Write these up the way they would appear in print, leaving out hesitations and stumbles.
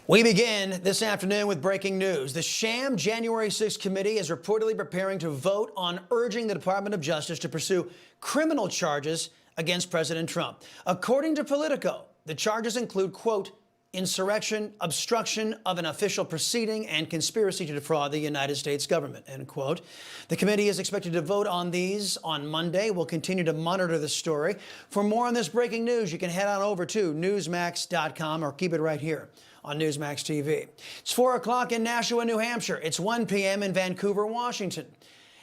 We begin this afternoon with breaking news. The sham January 6th committee is reportedly preparing to vote on urging the Department of Justice to pursue criminal charges against President Trump. According to Politico, the charges include, quote, insurrection, obstruction of an official proceeding, and conspiracy to defraud the United States government, end quote. The committee is expected to vote on these on Monday. We'll continue to monitor the story. For more on this breaking news, you can head on over to Newsmax.com or keep it right here on Newsmax TV. It's 4 o'clock in Nashua, New Hampshire. It's 1 p.m. in Vancouver, Washington.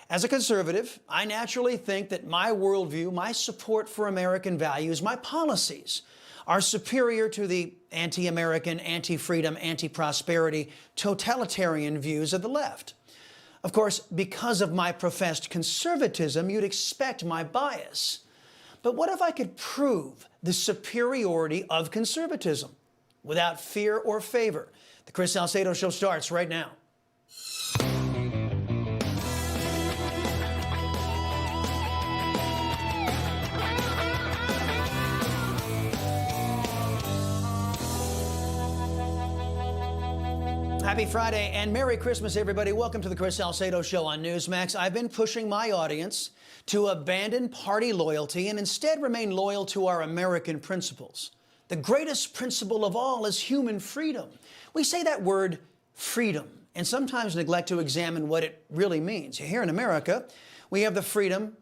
As a conservative, I naturally think that my worldview, my support for American values, my policies are superior to the anti-American, anti-freedom, anti-prosperity, totalitarian views of the left. Of course, because of my professed conservatism, you'd expect my bias. But what if I could prove the superiority of conservatism without fear or favor? The Chris Salcedo Show starts right now. Happy Friday and Merry Christmas, everybody. Welcome to the Chris Salcedo Show on Newsmax. I've been pushing my audience to abandon party loyalty and instead remain loyal to our American principles. The greatest principle of all is human freedom. We say that word freedom and sometimes neglect to examine what it really means. Here in America, we have the freedom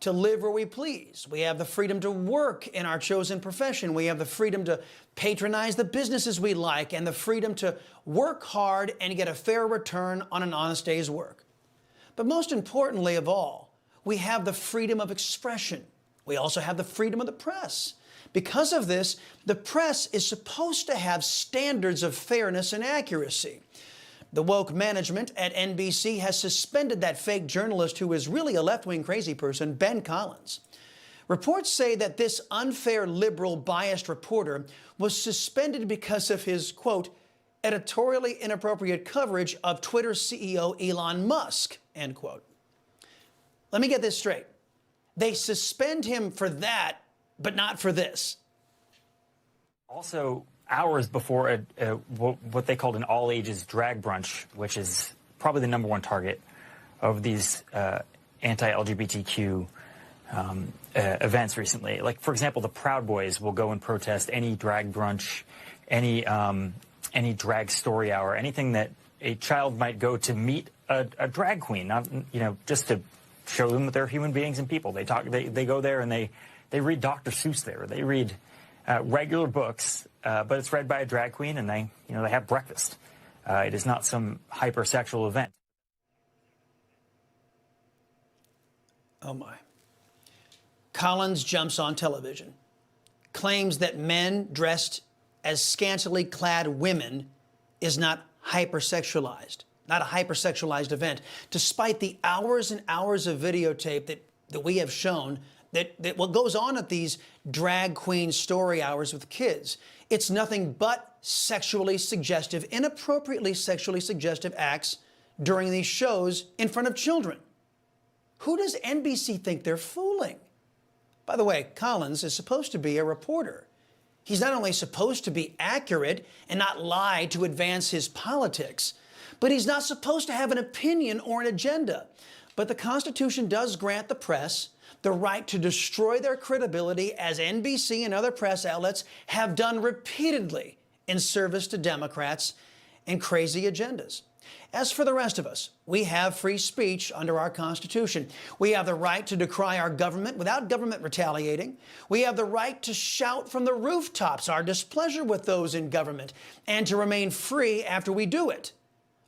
to live where we please. We have the freedom to work in our chosen profession. We have the freedom to patronize the businesses we like and the freedom to work hard and get a fair return on an honest day's work. But most importantly of all, we have the freedom of expression. We also have the freedom of the press. Because of this, the press is supposed to have standards of fairness and accuracy. The woke management at NBC has suspended that fake journalist who is really a left-wing crazy person, Ben Collins. Reports say that this unfair, liberal, biased reporter was suspended because of his, quote, editorially inappropriate coverage of Twitter CEO Elon Musk, end quote. Let me get this straight. They suspend him for that, but not for this. Also, hours before what they called an all-ages drag brunch, which is probably the #1 target of these anti-LGBTQ events recently. Like, for example, the Proud Boys will go and protest any drag brunch, any drag story hour, anything that a child might go to meet a drag queen, not, just to show them that they're human beings and people. They go there and they read Dr. Seuss there. They read regular books, but it's read by a drag queen, and they have breakfast. It is not some hypersexual event. Oh my. Collins jumps on television, claims that men dressed as scantily clad women is not hypersexualized, not a hypersexualized event, despite the hours and hours of videotape that we have shown that what goes on at these drag queen story hours with kids, it's nothing but sexually suggestive, inappropriately sexually suggestive acts during these shows in front of children. Who does NBC think they're fooling? By the way, Collins is supposed to be a reporter. He's not only supposed to be accurate and not lie to advance his politics, but he's not supposed to have an opinion or an agenda. But the Constitution does grant the press the right to destroy their credibility, as NBC and other press outlets have done repeatedly in service to Democrats and crazy agendas. As for the rest of us, we have free speech under our Constitution. We have the right to decry our government without government retaliating. We have the right to shout from the rooftops our displeasure with those in government and to remain free after we do it.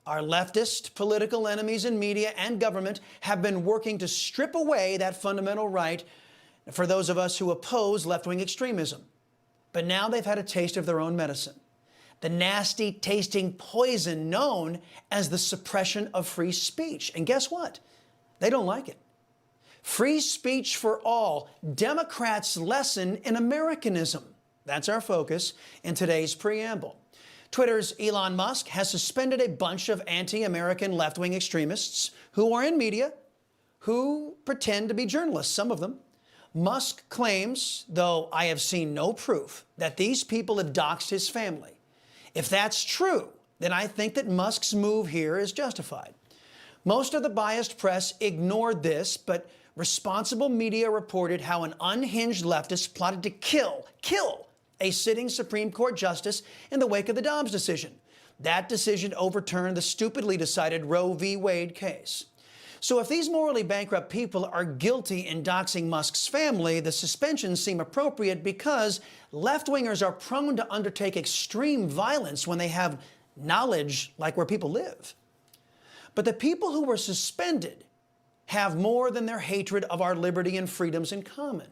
Our leftist political enemies in media and government have been working to strip away that fundamental right for those of us who oppose left-wing extremism. But now they've had a taste of their own medicine, the nasty tasting poison known as the suppression of free speech. And guess what? They don't like it. Free speech for all, Democrats' lesson in Americanism. That's our focus in today's preamble. Twitter's Elon Musk has suspended a bunch of anti-American left-wing extremists who are in media, who pretend to be journalists, some of them. Musk claims, though I have seen no proof, that these people have doxed his family. If that's true, then I think that Musk's move here is justified. Most of the biased press ignored this, but responsible media reported how an unhinged leftist plotted to kill a sitting Supreme Court justice in the wake of the Dobbs decision. That decision overturned the stupidly decided Roe v. Wade case. So if these morally bankrupt people are guilty in doxing Musk's family, the suspensions seem appropriate because left-wingers are prone to undertake extreme violence when they have knowledge like where people live. But the people who were suspended have more than their hatred of our liberty and freedoms in common.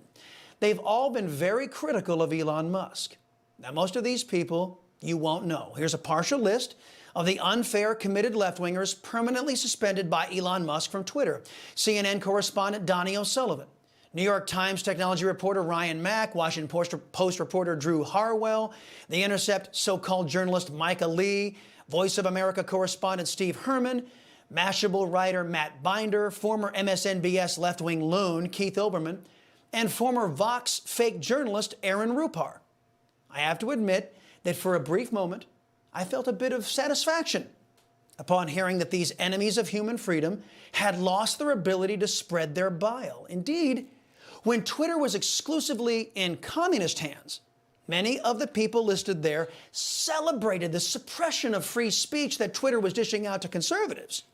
They've all been very critical of Elon Musk. Now, most of these people you won't know. Here's a partial list of the unfair, committed left-wingers permanently suspended by Elon Musk from Twitter. CNN correspondent Donnie O'Sullivan, New York Times technology reporter Ryan Mack, Washington Post reporter Drew Harwell, The Intercept so-called journalist Micah Lee, Voice of America correspondent Steve Herman, Mashable writer Matt Binder, former MSNBS left-wing loon Keith Olbermann, and former Vox fake journalist Aaron Rupar. I have to admit that for a brief moment, I felt a bit of satisfaction upon hearing that these enemies of human freedom had lost their ability to spread their bile. Indeed, when Twitter was exclusively in communist hands, many of the people listed there celebrated the suppression of free speech that Twitter was dishing out to conservatives.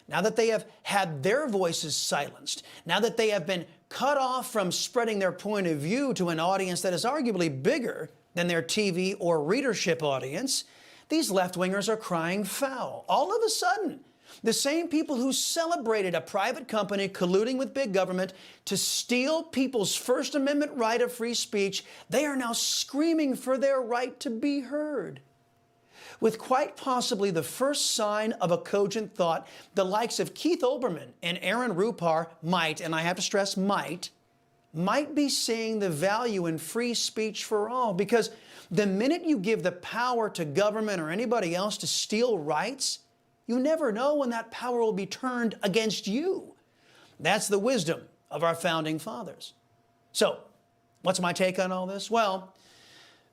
Now that they have had their voices silenced, now that they have been cut off from spreading their point of view to an audience that is arguably bigger than their TV or readership audience, these left-wingers are crying foul. All of a sudden, the same people who celebrated a private company colluding with big government to steal people's First Amendment right of free speech, they are now screaming for their right to be heard. With quite possibly the first sign of a cogent thought, the likes of Keith Olbermann and Aaron Rupar might, and I have to stress might be seeing the value in free speech for all, because the minute you give the power to government or anybody else to steal rights, you never know when that power will be turned against you. That's the wisdom of our founding fathers. So, what's my take on all this? Well,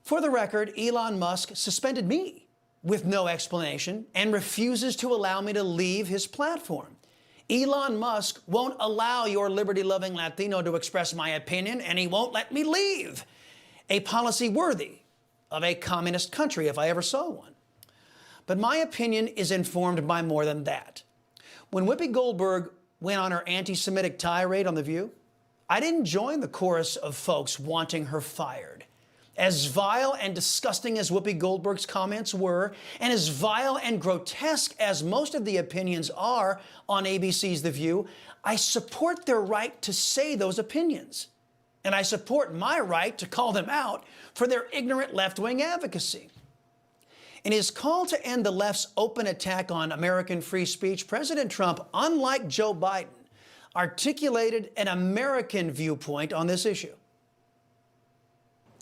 for the record, Elon Musk suspended me with no explanation and refuses to allow me to leave his platform. Elon Musk won't allow your liberty-loving Latino to express my opinion, and he won't let me leave. A policy worthy of a communist country, if I ever saw one. But my opinion is informed by more than that. When Whoopi Goldberg went on her anti-Semitic tirade on The View, I didn't join the chorus of folks wanting her fired. As vile and disgusting as Whoopi Goldberg's comments were, and as vile and grotesque as most of the opinions are on ABC's The View, I support their right to say those opinions. And I support my right to call them out for their ignorant left-wing advocacy. In his call to end the left's open attack on American free speech, President Trump, unlike Joe Biden, articulated an American viewpoint on this issue.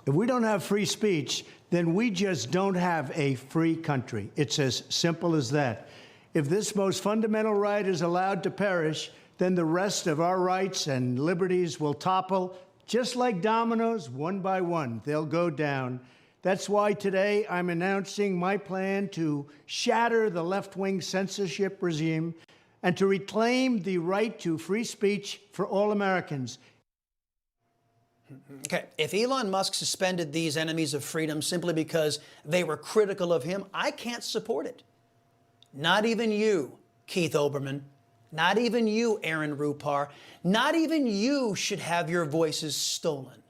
If we don't have free speech, then we just don't have a free country. It's as simple as that. If this most fundamental right is allowed to perish, then the rest of our rights and liberties will topple, just like dominoes, one by one. They'll go down. That's why today I'm announcing my plan to shatter the left-wing censorship regime and to reclaim the right to free speech for all Americans. Okay, if Elon Musk suspended these enemies of freedom simply because they were critical of him, I can't support it. Not even you, Keith Olbermann. Not even you, Aaron Rupar. Not even you should have your voices stolen.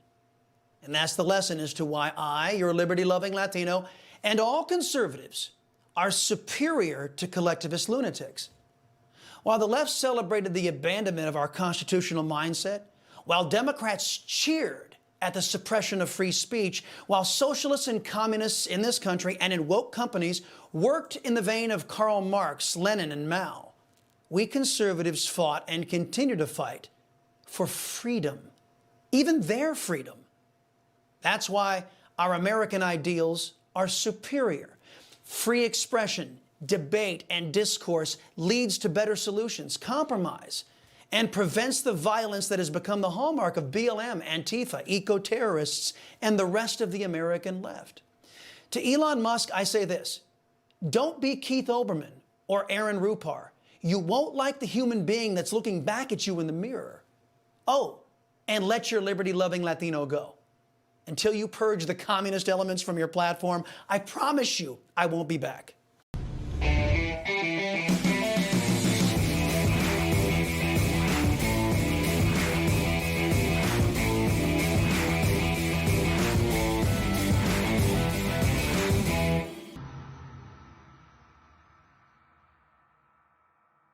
And that's the lesson as to why I, your liberty-loving Latino, and all conservatives are superior to collectivist lunatics. While the left celebrated the abandonment of our constitutional mindset, while Democrats cheered at the suppression of free speech, while socialists and communists in this country and in woke companies worked in the vein of Karl Marx, Lenin, and Mao, we conservatives fought and continue to fight for freedom, even their freedom. That's why our American ideals are superior. Free expression, debate, and discourse leads to better solutions, compromise, and prevents the violence that has become the hallmark of BLM, Antifa, eco-terrorists, and the rest of the American left. To Elon Musk, I say this: don't be Keith Olbermann or Aaron Rupar. You won't like the human being that's looking back at you in the mirror. Oh, and let your liberty-loving Latino go. Until you purge the communist elements from your platform, I promise you I won't be back.